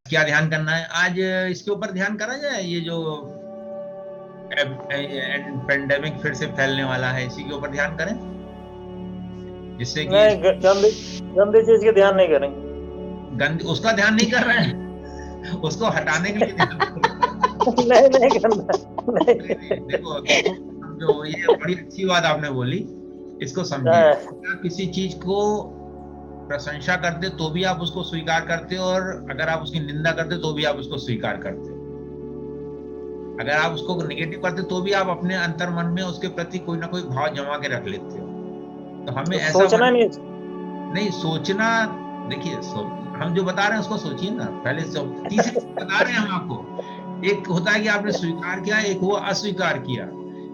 क्या ध्यान करना है आज? इसके ऊपर ध्यान करा जाए, ये जो पेंडेमिक फिर से फैलने वाला है, इसी के ऊपर ध्यान करें, जिससे कि नहीं, गंदी गंदी चीज के ध्यान नहीं करेंगे। गंद उसका ध्यान नहीं कर रहे हैं, उसको हटाने के लिए ध्यान कर रहे हैं। नहीं नहीं करना। नहीं नहीं। नहीं, देखो इसको समझो, ये बड़ी अच्छी बात आपने बोली। इसको समझिए, हाँ, आप किसी चीज को प्रशंसा करते तो भी आप उसको स्वीकार करते हो, और अगर आप उसकी निंदा करते तो भी आप उसको स्वीकार करते हो। अगर आप उसको नेगेटिव करते तो भी आप अपने अंतर मन में उसके प्रति कोई ना कोई भाव जमा के रख लेते हो। तो हमें तो ऐसा सोचना बन नहीं। नहीं सोचना। देखिए हम जो बता रहे हैं उसको सोचिए ना पहले। तीसरी चीज बता रहे हैं हम आपको। एक होता है कि आपने स्वीकार किया, एक हुआ अस्वीकार किया।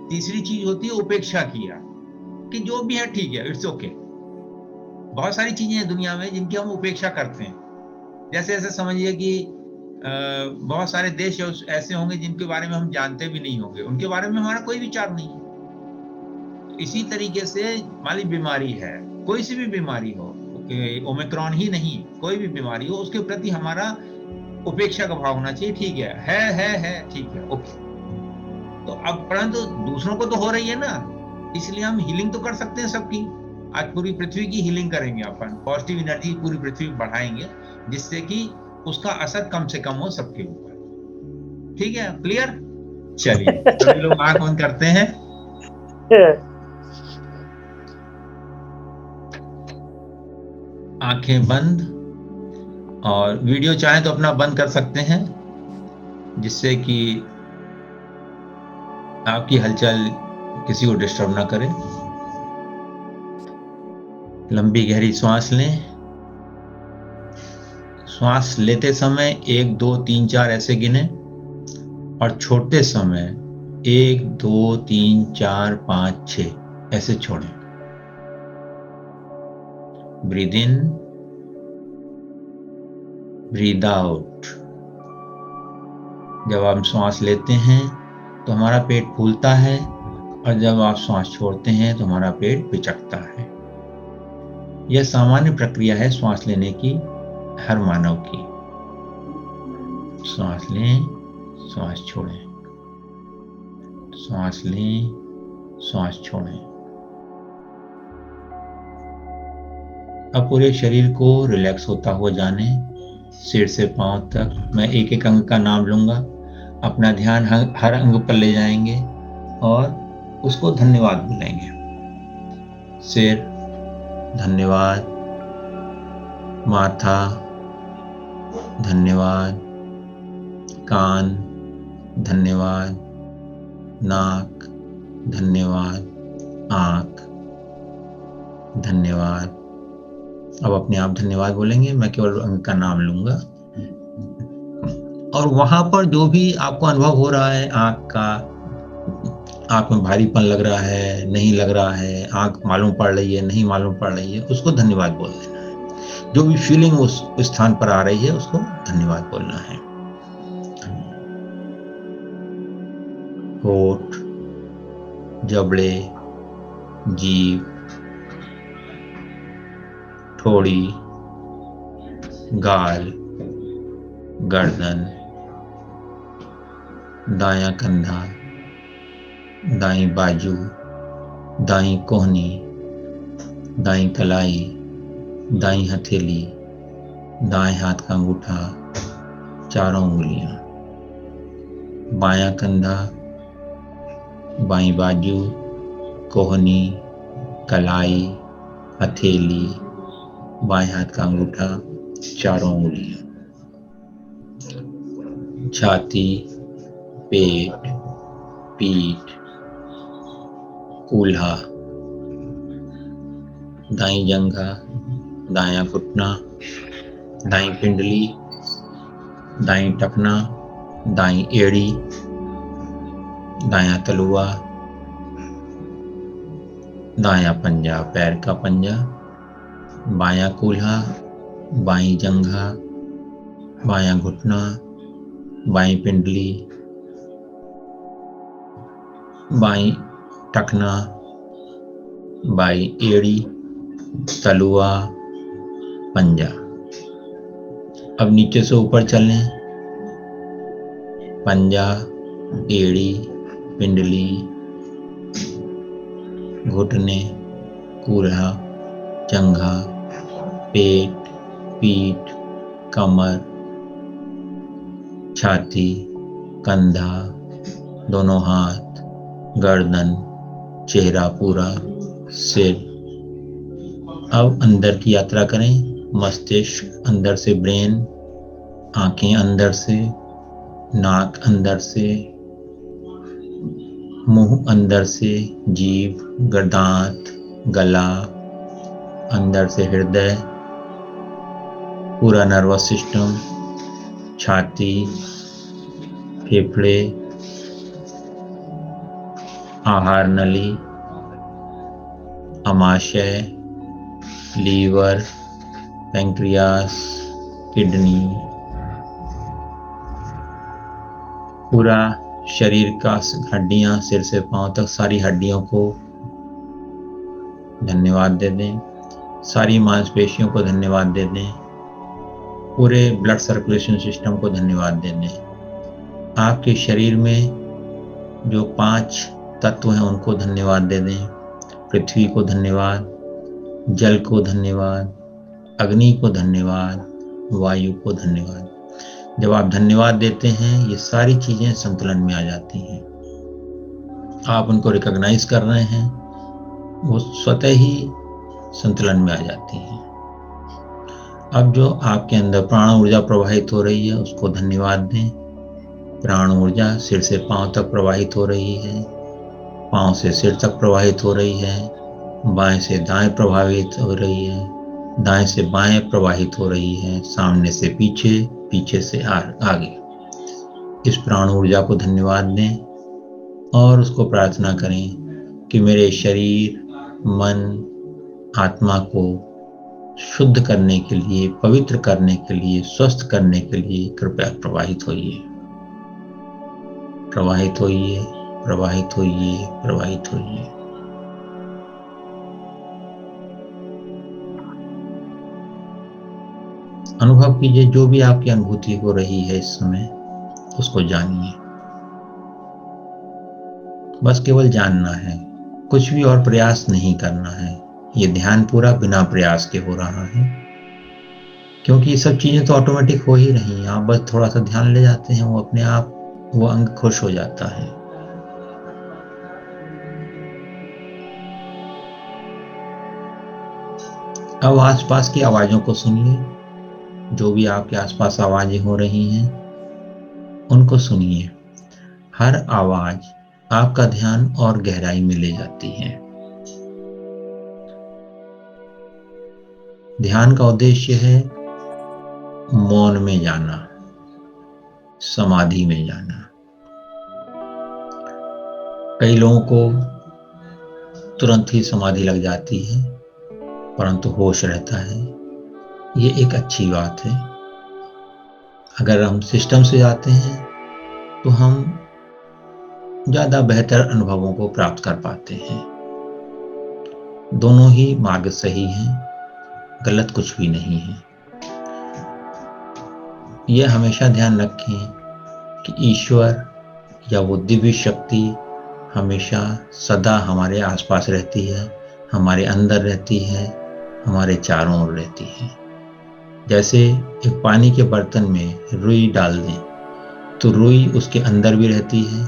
तीसरी चीज होती है उपेक्षा किया, कि जो भी है ठीक है, इट्स ओके। बहुत सारी चीजें हैं दुनिया में जिनकी हम उपेक्षा करते हैं। जैसे ऐसे समझिए कि बहुत सारे देश ऐसे होंगे जिनके बारे में हम जानते भी नहीं होंगे, उनके बारे में हमारा कोई विचार नहीं है। इसी तरीके से मान ली बीमारी है, कोई सी भी बीमारी हो, ओमिक्रॉन ही नहीं, कोई भी बीमारी हो, उसके प्रति हमारा उपेक्षा का भाव होना चाहिए। ठीक है ठीक है, ओके। तो अब परंतु दूसरों को तो हो रही है ना, इसलिए हम हीलिंग तो कर सकते हैं सबकी। आज पूरी पृथ्वी की हीलिंग करेंगे, अपन पॉजिटिव एनर्जी पूरी पृथ्वी में बढ़ाएंगे, जिससे कि उसका असर कम से कम हो सबके ऊपर। ठीक है, क्लियर? चलिए सभी लोग आंख बंद करते हैं। आंखें बंद। और वीडियो चाहे तो अपना बंद कर सकते हैं, जिससे कि आपकी हलचल किसी को डिस्टर्ब ना करे। लंबी गहरी सांस लें। श्वास लेते समय 1 2 3 4 ऐसे गिने, और छोड़ते समय 1 2 3 4 5 6 ऐसे छोड़ें। Breathe in, breathe out. जब आप श्वास लेते हैं तो हमारा पेट फूलता है, और जब आप श्वास छोड़ते हैं तो हमारा पेट पिचकता है। यह सामान्य प्रक्रिया है श्वास लेने की, हर मानव की। श्वास लें, श्वास छोड़ें, श्वास लें, श्वास छोड़ें। अब पूरे शरीर को रिलैक्स होता हुआ जाने, सिर से पांव तक। मैं एक एक अंग का नाम लूंगा, अपना ध्यान हर अंग पर ले जाएंगे और उसको धन्यवाद बोलेंगे। सिर धन्यवाद, माथा धन्यवाद, कान धन्यवाद, नाक धन्यवाद, आंख धन्यवाद। अब अपने आप धन्यवाद बोलेंगे, मैं केवल अंग का नाम लूंगा। और वहां पर जो भी आपको अनुभव हो रहा है, आंख में भारीपन लग रहा है, नहीं लग रहा है, आंख मालूम पड़ रही है, नहीं मालूम पड़ रही है, उसको धन्यवाद बोल देना है। जो भी फीलिंग उस स्थान पर आ रही है उसको धन्यवाद बोलना है। होठ, जबड़े, जीभ, ठोड़ी, गाल, गर्दन, दायां कंधा, दाईं बाजू, दाईं कोहनी, दाईं कलाई, दाईं हथेली, दाएं हाथ का अंगूठा, चारों उंगलियां, बायां कंधा, बाईं बाजू, कोहनी, कलाई, हथेली, बाएं हाथ का अंगूठा, चारों उंगलियां, छाती, पेट, पीठ, कूल्हा, दाईं जंघा, दायां घुटना, दाईं पिंडली, दाईं टखना, दाईं एड़ी, दायां तलुआ, दायां पंजा, पैर का पंजा, बायां कूल्हा, बाईं जंघा, बायां घुटना, बाईं पिंडली, बाईं टखना, बाईं एड़ी, तलुआ, पंजा। अब नीचे से ऊपर चलें, पंजा, एड़ी, पिंडली, घुटने, कूल्हा, जंघा, पेट, पीठ, कमर, छाती, कंधा, दोनों हाथ, गर्दन, चेहरा पूरा, सिर। अब अंदर की यात्रा करें, मस्तिष्क अंदर से, ब्रेन, आंखें अंदर से, नाक अंदर से, मुंह अंदर से, जीभ, दांत, गला, अंदर से हृदय, पूरा नर्वस सिस्टम, छाती, फेफड़े, आहार नली, अमाशय, लीवर, पैंक्रियास, किडनी, पूरा शरीर का हड्डियां, सिर से पांव तक सारी हड्डियों को धन्यवाद दे दें, सारी मांसपेशियों को धन्यवाद दे दें, पूरे ब्लड सर्कुलेशन सिस्टम को धन्यवाद दे दें। आपके शरीर में जो 5 तत्व हैं उनको धन्यवाद दे दें। पृथ्वी को धन्यवाद, जल को धन्यवाद, अग्नि को धन्यवाद, वायु को धन्यवाद। जब आप धन्यवाद देते हैं ये सारी चीजें संतुलन में आ जाती हैं। आप उनको रिकॉग्नाइज कर रहे हैं, वो स्वतः ही संतुलन में आ जाती हैं। अब जो आपके अंदर प्राण ऊर्जा प्रवाहित हो रही है उसको धन्यवाद दें। प्राण ऊर्जा सिर से पांव तक प्रवाहित हो रही है, पांव से सिर तक प्रवाहित हो रही है, बाएं से दाएं प्रभावित हो रही है, दाएं से बाएं प्रवाहित हो रही है, सामने से पीछे, पीछे से आगे। इस प्राण ऊर्जा को धन्यवाद दें और उसको प्रार्थना करें कि मेरे शरीर, मन, आत्मा को शुद्ध करने के लिए, पवित्र करने के लिए, स्वस्थ करने के लिए कृपया प्रवाहित होइए, प्रवाहित होइए, प्रवाहित होइए, प्रवाहित होइए। अनुभव कीजिए, जो भी आपकी अनुभूति हो रही है इस समय उसको जानिए। बस केवल जानना है, कुछ भी और प्रयास नहीं करना है। ये ध्यान पूरा बिना प्रयास के हो रहा है, क्योंकि ये सब चीजें तो ऑटोमेटिक हो ही रही हैं। आप बस थोड़ा सा ध्यान ले जाते हैं, वो अपने आप वो अंग खुश हो जाता है। अब आसपास की आवाजों को सुनिए, जो भी आपके आसपास आवाजें हो रही हैं उनको सुनिए। हर आवाज आपका ध्यान और गहराई में ले जाती है। ध्यान का उद्देश्य है मौन में जाना, समाधि में जाना। कई लोगों को तुरंत ही समाधि लग जाती है, परंतु होश रहता है। ये एक अच्छी बात है। अगर हम सिस्टम से जाते हैं तो हम ज्यादा बेहतर अनुभवों को प्राप्त कर पाते हैं। दोनों ही मार्ग सही हैं, गलत कुछ भी नहीं है। यह हमेशा ध्यान रखें कि ईश्वर या वो दिव्य शक्ति हमेशा सदा हमारे आसपास रहती है, हमारे अंदर रहती है, हमारे चारों ओर रहती है। जैसे एक पानी के बर्तन में रुई डाल दें तो रुई उसके अंदर भी रहती है,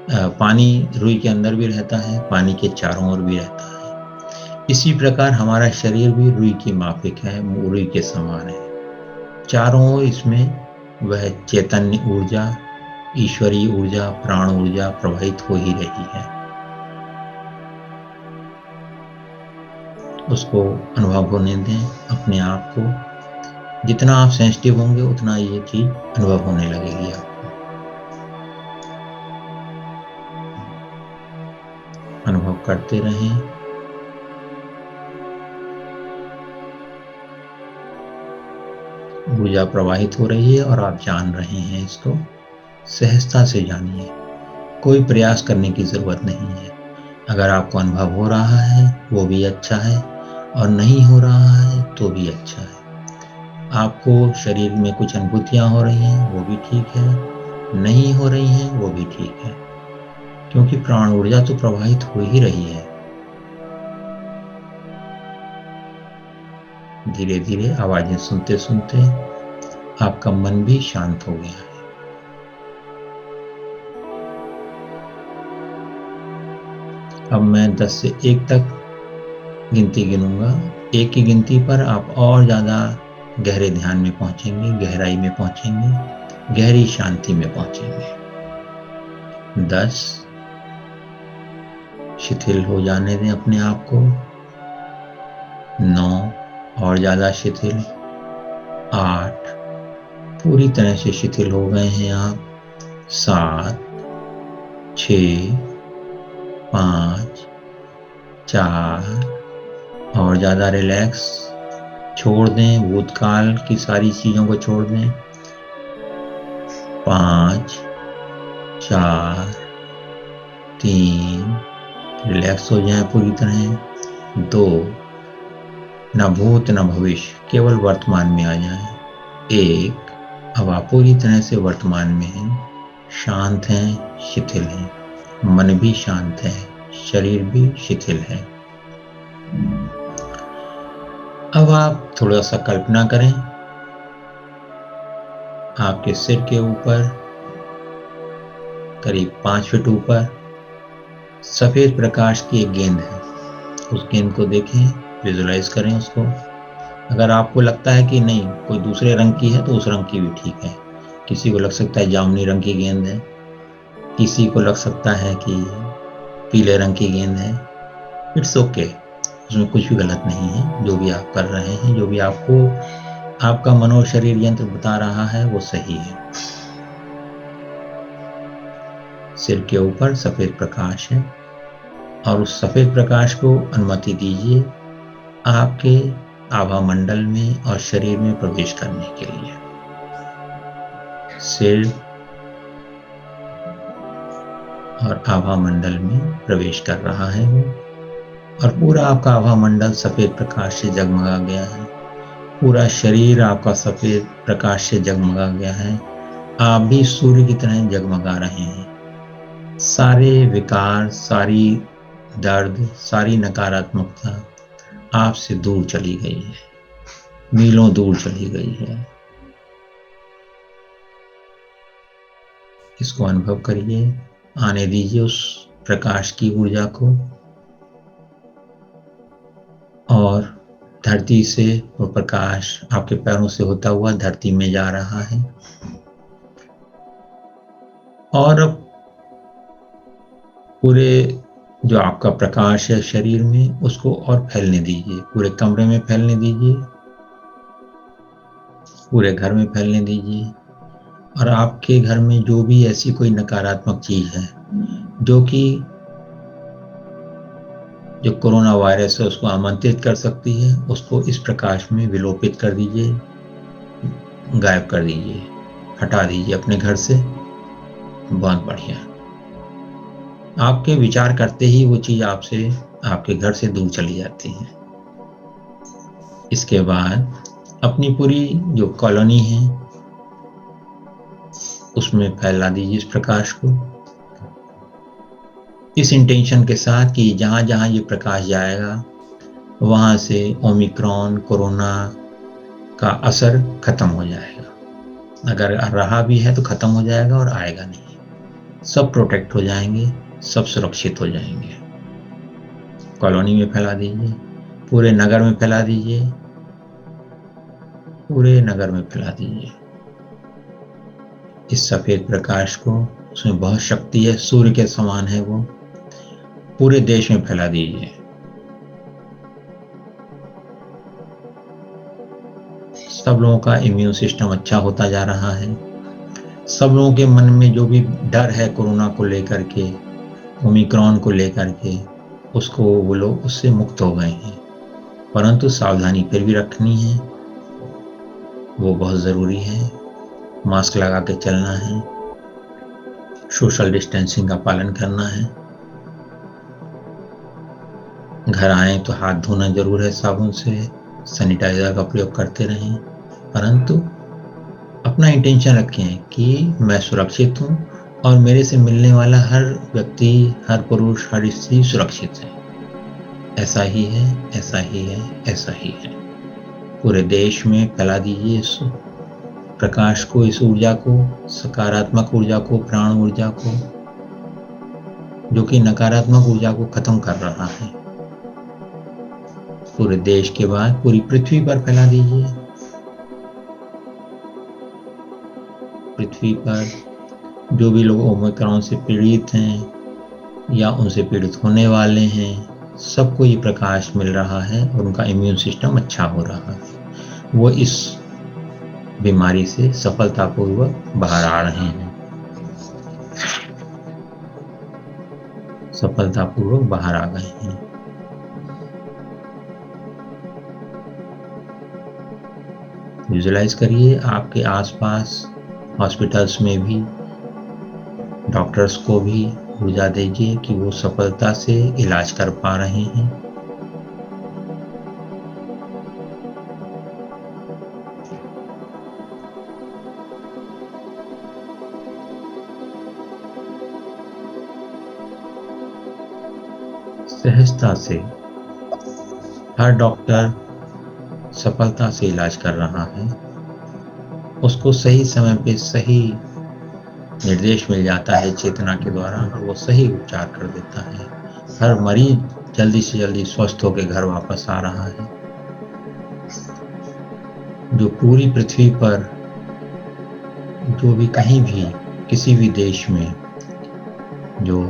पानी रुई के अंदर भी रहता है, पानी के चारों ओर भी रहता है। इसी प्रकार हमारा शरीर भी रुई की माफिक है, रुई के समान है। चारों ओर इसमें वह चैतन्य ऊर्जा, ईश्वरीय ऊर्जा, प्राण ऊर्जा प्रवाहित हो ही रही है। उसको अनुभव होने दें अपने आप को। जितना आप सेंसिटिव होंगे उतना ये चीज अनुभव होने लगेगी आपको। अनुभव करते रहें। ऊर्जा प्रवाहित हो रही है और आप जान रहे हैं इसको। सहजता से जानिए, कोई प्रयास करने की जरूरत नहीं है। अगर आपको अनुभव हो रहा है वो भी अच्छा है, और नहीं हो रहा है तो भी अच्छा है। आपको शरीर में कुछ अनुभूतियां हो रही हैं, वो भी ठीक है, नहीं हो रही हैं, वो भी ठीक है, क्योंकि प्राण ऊर्जा तो प्रवाहित हो ही रही है। धीरे धीरे आवाजें सुनते सुनते आपका मन भी शांत हो गया है। अब मैं 10 से 1 तक गिनती गिनूंगा। 1 की गिनती पर आप और ज्यादा गहरे ध्यान में पहुंचेंगे, गहराई में पहुंचेंगे, गहरी शांति में पहुंचेंगे। 10, शिथिल हो जाने दें अपने आप को। 9, और ज्यादा शिथिल। 8, पूरी तरह से शिथिल हो गए हैं आप। 7, 6, 5, 4, और ज्यादा रिलैक्स। छोड़ दें, भूतकाल की सारी चीजों को छोड़ दें। 5, 4, 3, रिलैक्स हो जाएं पूरी तरह। 2, न भूत न भविष्य, केवल वर्तमान में आ जाएं। 1, अब आप पूरी तरह से वर्तमान में हैं, शांत हैं, शिथिल हैं, मन भी शांत है, शरीर भी शिथिल है। अब आप थोड़ा सा कल्पना करें, आपके सिर के ऊपर करीब 5 फीट ऊपर सफेद प्रकाश की एक गेंद है। उस गेंद को देखें, विजुलाइज करें उसको। अगर आपको लगता है कि नहीं, कोई दूसरे रंग की है, तो उस रंग की भी ठीक है। किसी को लग सकता है जामुनी रंग की गेंद है, किसी को लग सकता है कि पीले रंग की गेंद है। इट्स ओके, उसमें कुछ भी गलत नहीं है। जो भी आप कर रहे हैं, जो भी आपको आपका मनोशरीर यंत्र बता रहा है, वो सही है। सिर के ऊपर सफेद प्रकाश है, और उस सफेद प्रकाश को अनुमति दीजिए आपके आभा मंडल में और शरीर में प्रवेश करने के लिए। सिर और आभा मंडल में प्रवेश कर रहा है वो, और पूरा आपका आभा मंडल सफेद प्रकाश से जगमगा गया है। पूरा शरीर आपका सफेद प्रकाश से जगमगा गया है। आप भी सूर्य की तरह जगमगा रहे हैं। सारे विकार, सारी दर्द, सारी नकारात्मकता आपसे दूर चली गई है, मीलों दूर चली गई है। इसको अनुभव करिए, आने दीजिए उस प्रकाश की ऊर्जा को, और धरती से वो प्रकाश आपके पैरों से होता हुआ धरती में जा रहा है। और अब पूरे जो आपका प्रकाश है शरीर में, उसको और फैलने दीजिए, पूरे कमरे में फैलने दीजिए, पूरे घर में फैलने दीजिए। और आपके घर में जो भी ऐसी कोई नकारात्मक चीज है जो कोरोना वायरस है उसको आमंत्रित कर सकती है, उसको इस प्रकाश में विलोपित कर दीजिए, गायब कर दीजिए, हटा दीजिए अपने घर से। बहुत बढ़िया। आपके विचार करते ही वो चीज आपसे, आपके घर से दूर चली जाती है। इसके बाद अपनी पूरी जो कॉलोनी है उसमें फैला दीजिए इस प्रकाश को, इस इंटेंशन के साथ कि जहां जहां ये प्रकाश जाएगा वहां से ओमिक्रॉन, कोरोना का असर खत्म हो जाएगा। अगर रहा भी है तो खत्म हो जाएगा और आएगा नहीं। सब प्रोटेक्ट हो जाएंगे, सब सुरक्षित हो जाएंगे। कॉलोनी में फैला दीजिए, पूरे नगर में फैला दीजिए, पूरे नगर में फैला दीजिए इस सफेद प्रकाश को। उसमें बहुत शक्ति है, सूर्य के समान है वो। पूरे देश में फैला दीजिए। सब लोगों का इम्यून सिस्टम अच्छा होता जा रहा है। सब लोगों के मन में जो भी डर है कोरोना को लेकर के, ओमिक्रॉन को लेकर के, उसको वो लोग उससे मुक्त हो गए हैं। परंतु सावधानी फिर भी रखनी है, वो बहुत जरूरी है। मास्क लगा के चलना है, सोशल डिस्टेंसिंग का पालन करना है। घर आए तो हाथ धोना जरूर है साबुन से, सैनिटाइजर का प्रयोग करते रहें। परंतु अपना इंटेंशन रखें कि मैं सुरक्षित हूँ और मेरे से मिलने वाला हर व्यक्ति, हर पुरुष, हर स्त्री सुरक्षित है। ऐसा ही है, ऐसा ही है, ऐसा ही है। पूरे देश में फैला दीजिए इस प्रकाश को, इस ऊर्जा को, सकारात्मक ऊर्जा को, प्राण ऊर्जा को, जो कि नकारात्मक ऊर्जा को खत्म कर रहा है। पूरे देश के बाद पूरी पृथ्वी पर फैला दीजिए। पृथ्वी पर जो भी लोग ओमिक्रॉन से पीड़ित हैं या उनसे पीड़ित होने वाले हैं, सबको ये प्रकाश मिल रहा है और उनका इम्यून सिस्टम अच्छा हो रहा है। वो इस बीमारी से सफलतापूर्वक बाहर आ रहे हैं, सफलतापूर्वक बाहर आ गए हैं। विजुलाइज करिए आपके आसपास हॉस्पिटल्स में भी डॉक्टर्स को भी ऊर्जा दीजिए कि वो सफलता से इलाज कर पा रहे हैं। सहजता से हर डॉक्टर सफलता से इलाज कर रहा है। उसको सही समय पे सही निर्देश मिल जाता है चेतना के द्वारा और वो सही उपचार कर देता है। हर मरीज जल्दी से जल्दी स्वस्थ होकर घर वापस आ रहा है। जो पूरी पृथ्वी पर जो भी कहीं भी किसी भी देश में जो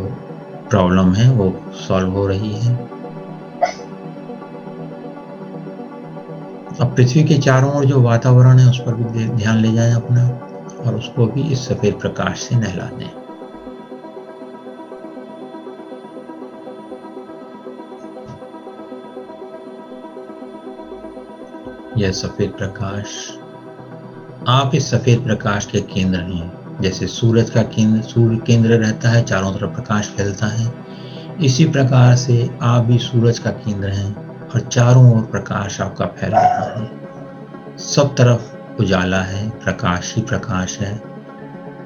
प्रॉब्लम है वो सॉल्व हो रही है। अब पृथ्वी के चारों ओर जो वातावरण है उस पर भी ध्यान ले जाएं अपना और उसको भी इस सफेद प्रकाश से नहला दें। यह सफेद प्रकाश, आप इस सफेद प्रकाश के केंद्र हैं। जैसे सूरज का केंद्र, सूर्य केंद्र रहता है, चारों तरफ प्रकाश फैलता है, इसी प्रकार से आप भी सूरज का केंद्र हैं और चारों ओर प्रकाश आपका फैल रहा है। सब तरफ उजाला है, प्रकाश ही प्रकाश है।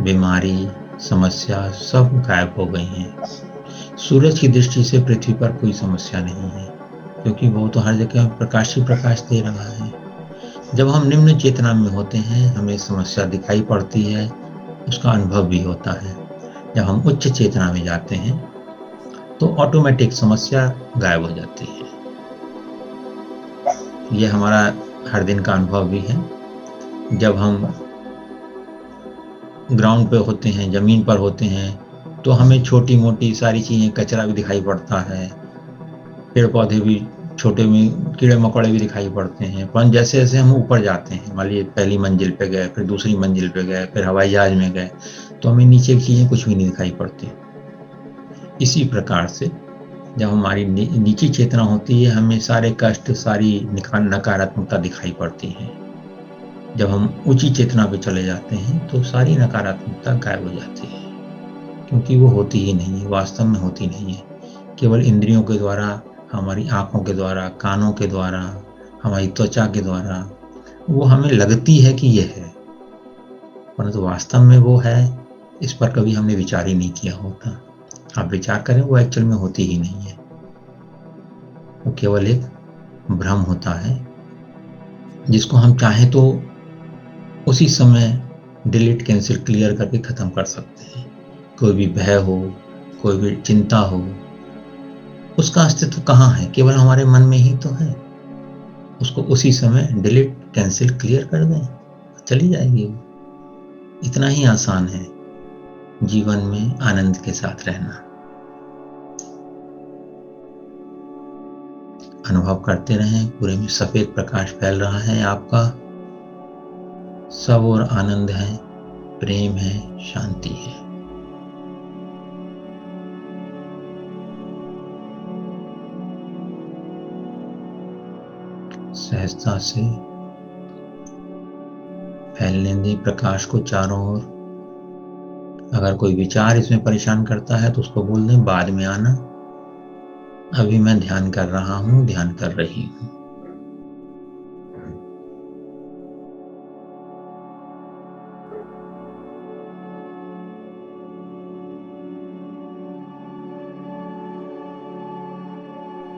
बीमारी, समस्या सब गायब हो गई हैं। सूरज की दृष्टि से पृथ्वी पर कोई समस्या नहीं है, क्योंकि वो तो हर जगह प्रकाश ही प्रकाश दे रहा है। जब हम निम्न चेतना में होते हैं, हमें समस्या दिखाई पड़ती है, उसका अनुभव भी होता है। जब हम उच्च चेतना में जाते हैं तो ऑटोमेटिक समस्या गायब हो जाती है। यह हमारा हर दिन का अनुभव भी है। जब हम ग्राउंड पे होते हैं, जमीन पर होते हैं, तो हमें छोटी मोटी सारी चीजें, कचरा भी दिखाई पड़ता है, पेड़ पौधे भी, छोटे में कीड़े मकोड़े भी दिखाई पड़ते हैं। पर जैसे जैसे हम ऊपर जाते हैं, मान लीजिए पहली मंजिल पे गए, फिर दूसरी मंजिल पे गए, फिर हवाई जहाज में गए, तो हमें नीचे की चीजें कुछ भी नहीं दिखाई पड़ती। इसी प्रकार से जब हमारी नीची चेतना होती है, हमें सारे कष्ट, सारी नकारात्मकता दिखाई पड़ती है। जब हम ऊंची चेतना पे चले जाते हैं तो सारी नकारात्मकता गायब हो जाती है, क्योंकि वो होती ही नहीं है, वास्तव में होती नहीं है। केवल इंद्रियों के द्वारा, हमारी आंखों के द्वारा, कानों के द्वारा, हमारी त्वचा के द्वारा वो हमें लगती है कि ये है, परंतु वास्तव में वो है, इस पर कभी हमने विचार ही नहीं किया होता। आप विचार करें, वो एक्चुअल में होती ही नहीं है, वो केवल एक भ्रम होता है, जिसको हम चाहें तो उसी समय डिलीट, कैंसिल, क्लियर करके खत्म कर सकते हैं। कोई भी भय हो, कोई भी चिंता हो, उसका अस्तित्व कहाँ है? केवल हमारे मन में ही तो है। उसको उसी समय डिलीट, कैंसिल, क्लियर कर दें, चली जाएगी वो। इतना ही आसान है जीवन में आनंद के साथ रहना। अनुभव करते रहें, पूरे में सफेद प्रकाश फैल रहा है आपका। सब और आनंद है, प्रेम है, शांति है। सहजता से फैलने दें प्रकाश को चारों ओर। अगर कोई विचार इसमें परेशान करता है तो उसको बोल दें बाद में आना, अभी मैं ध्यान कर रहा हूं, ध्यान कर रही हूं।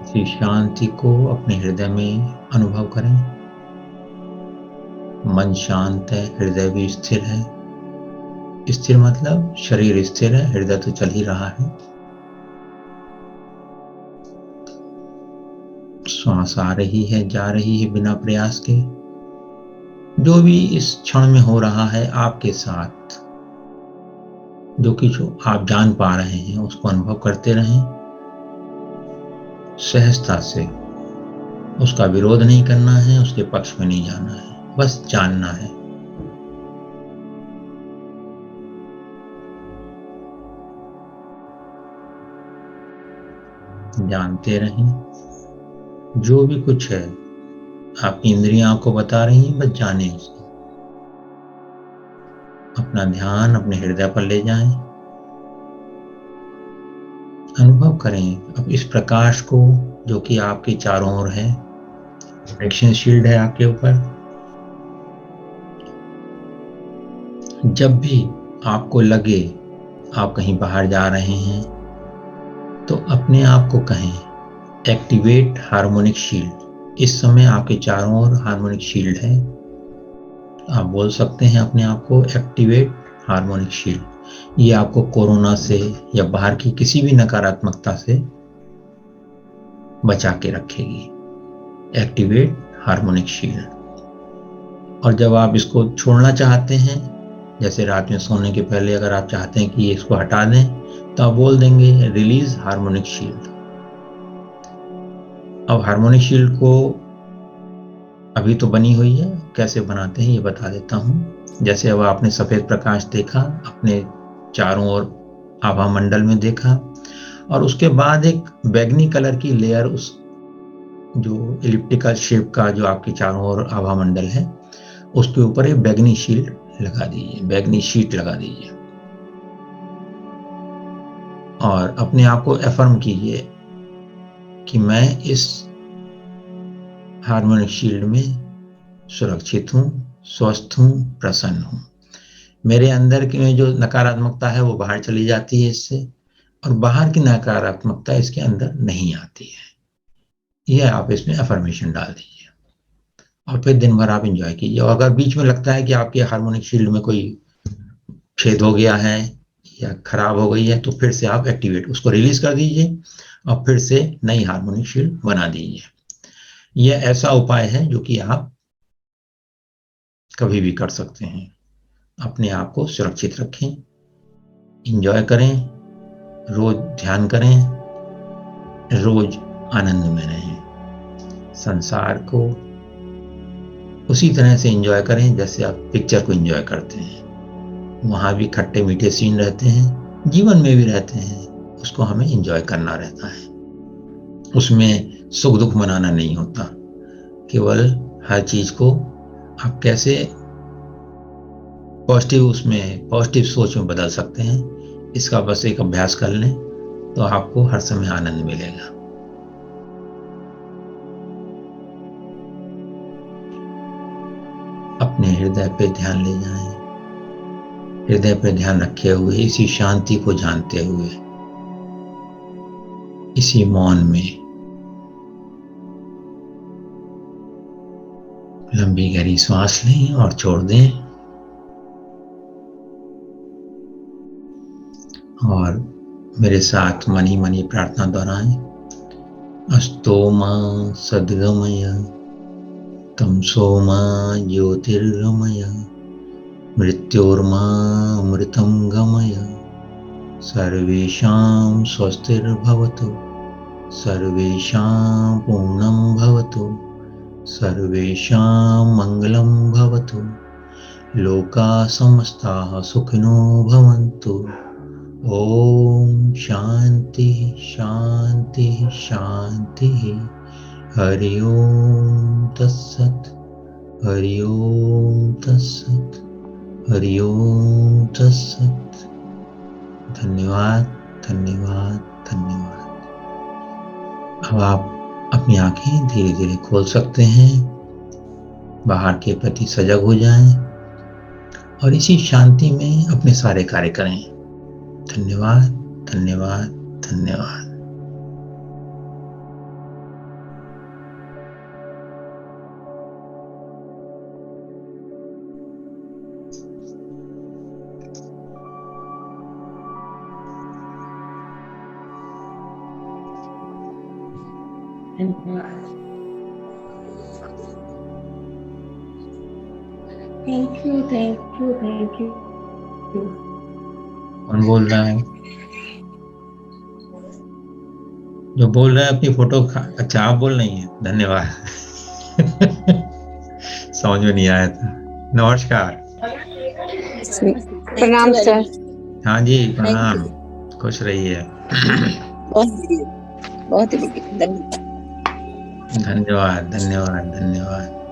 इसी शांति को अपने हृदय में अनुभव करें। मन शांत है, हृदय भी स्थिर है। स्थिर मतलब शरीर स्थिर है, हृदय तो चल ही रहा है। श्वास आ रही है, जा रही है बिना प्रयास के। जो भी इस क्षण में हो रहा है आपके साथ, जो कुछ आप जान पा रहे हैं, उसको अनुभव करते रहें सहजता से। उसका विरोध नहीं करना है, उसके पक्ष में नहीं जाना है, बस जानना है। जानते रहें जो भी कुछ है, आपकी इंद्रियां आपको बता रही हैं, बस जाने उसको। अपना ध्यान अपने हृदय पर ले जाएं, अनुभव करें अब इस प्रकाश को जो कि आपके चारों ओर है। प्रोटेक्शन शील्ड है आपके ऊपर। जब भी आपको लगे आप कहीं बाहर जा रहे हैं, तो अपने आप को कहें एक्टिवेट हार्मोनिक शील्ड। इस समय आपके चारों ओर हार्मोनिक शील्ड है। आप बोल सकते हैं अपने आप को एक्टिवेट हार्मोनिक शील्ड। ये आपको कोरोना से या बाहर की किसी भी नकारात्मकता से बचा के रखेगी। Activate harmonic shield. और जब आप इसको छोड़ना चाहते हैं, जैसे रात में सोने के पहले अगर आप चाहते हैं कि इसको हटा दें, तो आप बोल देंगे रिलीज हार्मोनिक शील्ड। अब हार्मोनिक शील्ड को अभी तो बनी हुई है, कैसे बनाते हैं ये बता देता हूं। जैसे अब आपने सफेद प्रकाश देखा, अपने चारों ओर आभा मंडल में देखा, और उसके बाद एक बैगनी कलर की लेयर उस जो एलिप्टिकल शेप का जो आपके चारों ओर आभा मंडल है, उसके ऊपर एक बैगनी शील्ड लगा दीजिए, बैगनी शीट लगा दीजिए। और अपने आप को एफर्म कीजिए कि मैं इस हार्मोनिक शील्ड में सुरक्षित हूं, स्वस्थ हूं, प्रसन्न हूं। मेरे अंदर की में जो नकारात्मकता है वो बाहर चली जाती है इससे, और बाहर की नकारात्मकता इसके अंदर नहीं आती है। यह आप इसमें अफर्मेशन डाल दीजिए और फिर दिन भर आप एंजॉय कीजिए। और अगर बीच में लगता है कि आपके हार्मोनिक शील्ड में कोई छेद हो गया है या खराब हो गई है, तो फिर से आप एक्टिवेट उसको रिलीज कर दीजिए और फिर से नई हार्मोनिक शील्ड बना दीजिए। यह ऐसा उपाय है जो कि आप कभी भी कर सकते हैं। अपने आप को सुरक्षित रखें, एंजॉय करें, रोज ध्यान करें, रोज आनंद में रहें। संसार को उसी तरह से एंजॉय करें जैसे आप पिक्चर को एंजॉय करते हैं। वहां भी खट्टे मीठे सीन रहते हैं, जीवन में भी रहते हैं, उसको हमें एंजॉय करना रहता है। उसमें सुख दुख मनाना नहीं होता, केवल हर चीज को आप कैसे पॉजिटिव उसमें पॉजिटिव सोच में बदल सकते हैं, इसका बस एक अभ्यास कर लें तो आपको हर समय आनंद मिलेगा। अपने हृदय पे ध्यान ले जाएं। हृदय पे ध्यान रखे हुए इसी शांति को जानते हुए इसी मौन में लंबी गहरी सांस लें और छोड़ दें। और मेरे साथ मन ही मन ये प्रार्थना दोहराएं। अस्तो मा सद्गमय तमसो मा ज्योतिर्गमय मृत्योर्मा अमृतं गमय सर्वेषां स्वस्तिर्भवतु सर्वेषां पूर्णं भवतु सर्वेषां मङ्गलं भवतु लोकाः समस्ताः सुखिनो भवन्तु। ओम शांति शांति शांति। हरि ओम तत्सत। हरि ओम तत्सत। हरि ओम तत्सत। धन्यवाद धन्यवाद धन्यवाद। अब आप अपनी आंखें धीरे धीरे खोल सकते हैं, बाहर के प्रति सजग हो जाएं और इसी शांति में अपने सारे कार्य करें। धन्यवाद धन्यवाद धन्यवाद। Thank you, thank you, thank you. कौन बोल रहा है? जो बोल रहा है अपनी फोटो अच्छा आप बोल रही हैं, धन्यवाद। समझ में नहीं आया था। नमस्कार। प्रणाम सर। हाँ जी प्रणाम, खुश रहिए। बहुत बहुत धन्यवाद। धन्यवाद धन्यवाद धन्यवाद।